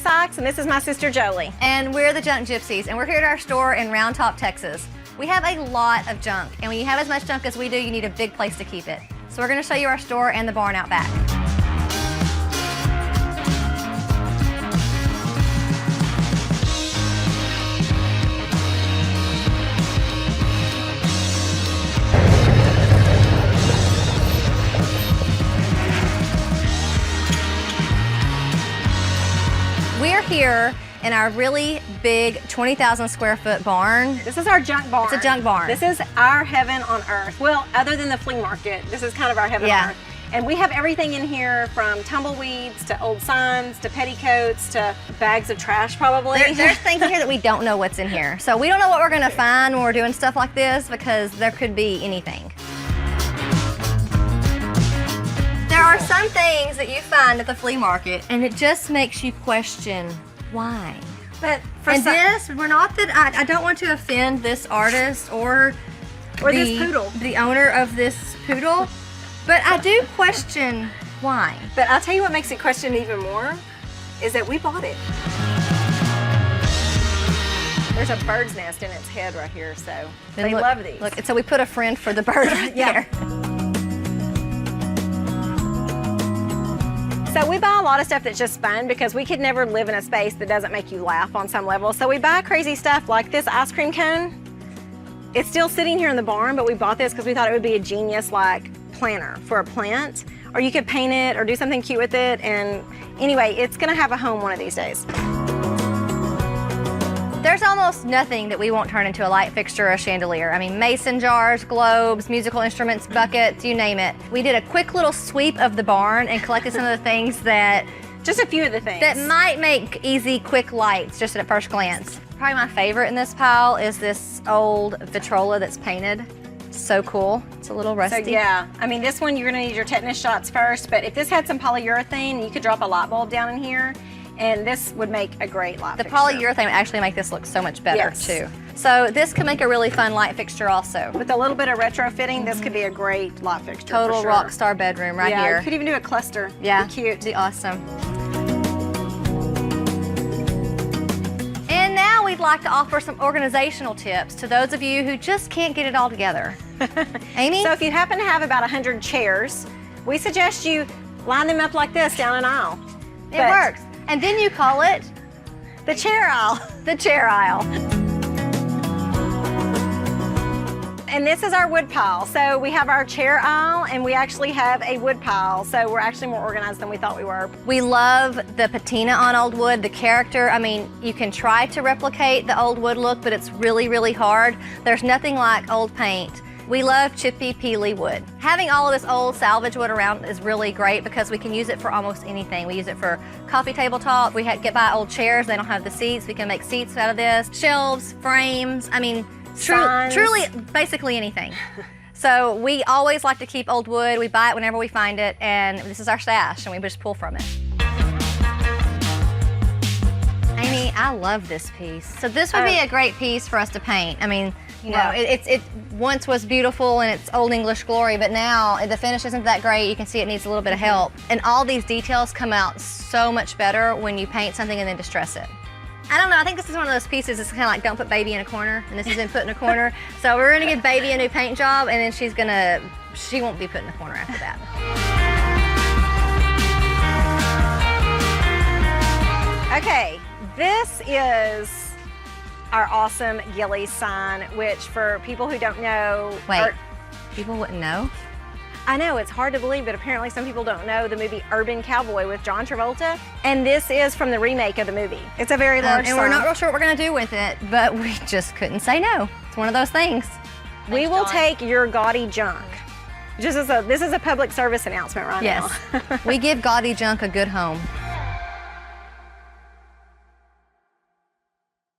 Sikes, and this is my sister Jolie. And we're the Junk Gypsies, and we're here at our store in Round Top, Texas. We have a lot of junk, and when you have as much junk as we do, you need a big place to keep it. So we're gonna show you our store and the barn out back. We are here in our really big 20,000 square foot barn. This is our junk barn. It's a junk barn. This is our heaven on earth. Well, other than the flea market, this is kind of our heaven on earth. And we have everything in here from tumbleweeds to old signs to petticoats to bags of trash probably. There's things in here that we don't know what's in here. So we don't know what we're gonna find when we're doing stuff like this because there could be anything. There are some things that you find at the flea market and it just makes you question why. But for we're not that, I don't want to offend this artist or this poodle. The owner of this poodle, but I do question why. But I'll tell you what makes it question even more is that we bought it. There's a bird's nest in its head right here, so they love these. Look, so we put a friend for the bird right there. So we buy a lot of stuff that's just fun because we could never live in a space that doesn't make you laugh on some level. So we buy crazy stuff like this ice cream cone. It's still sitting here in the barn, but we bought this because we thought it would be a genius like planter for a plant. Or you could paint it or do something cute with it. And anyway, it's gonna have a home one of these days. There's almost nothing that we won't turn into a light fixture or a chandelier. I mean, mason jars, globes, musical instruments, buckets, you name it. We did a quick little sweep of the barn and collected some of the things that... Just a few of the things. That might make easy, quick lights just at first glance. Probably my favorite in this pile is this old Vitrola that's painted. So cool. It's a little rusty. So yeah, I mean, this one you're gonna need your tetanus shots first, but if this had some polyurethane, you could drop a light bulb down in here. And this would make a great light fixture. The polyurethane would actually make this look so much better too. So this could make a really fun light fixture also. With a little bit of retrofitting, this could be a great light fixture. Total rock star bedroom right here. You could even do a cluster. Yeah, be cute. Be awesome. And now we'd like to offer some organizational tips to those of you who just can't get it all together. Amy? So if you happen to have about 100 chairs, we suggest you line them up like this down an aisle. It works. And then you call it the chair aisle. The chair aisle. And this is our wood pile. So we have our chair aisle and we actually have a wood pile. So we're actually more organized than we thought we were. We love the patina on old wood, the character. I mean, you can try to replicate the old wood look, but it's really, really hard. There's nothing like old paint. We love chippy, peely wood. Having all of this old salvage wood around is really great because we can use it for almost anything. We use it for coffee tabletop. We get by old chairs, they don't have the seats. We can make seats out of this. Shelves, frames, I mean, truly, basically anything. So we always like to keep old wood. We buy it whenever we find it, and this is our stash, and we just pull from it. Amy, I love this piece. So this would be a great piece for us to paint. I mean, you know, it once was beautiful in its old English glory, but now the finish isn't that great. You can see it needs a little bit of help. And all these details come out so much better when you paint something and then distress it. I don't know, I think this is one of those pieces that's kind of like don't put baby in a corner, and this has been put in a corner. So we're gonna give baby a new paint job, and then she won't be put in the corner after that. Okay, this is our awesome Gillies sign, which for people who don't know... Wait, people wouldn't know? I know, it's hard to believe, but apparently some people don't know the movie Urban Cowboy with John Travolta. And this is from the remake of the movie. It's a very large sign. And we're not real sure what we're gonna do with it, but we just couldn't say no. It's one of those things. We will take your gaudy junk. This is a public service announcement right now. Yes, we give gaudy junk a good home.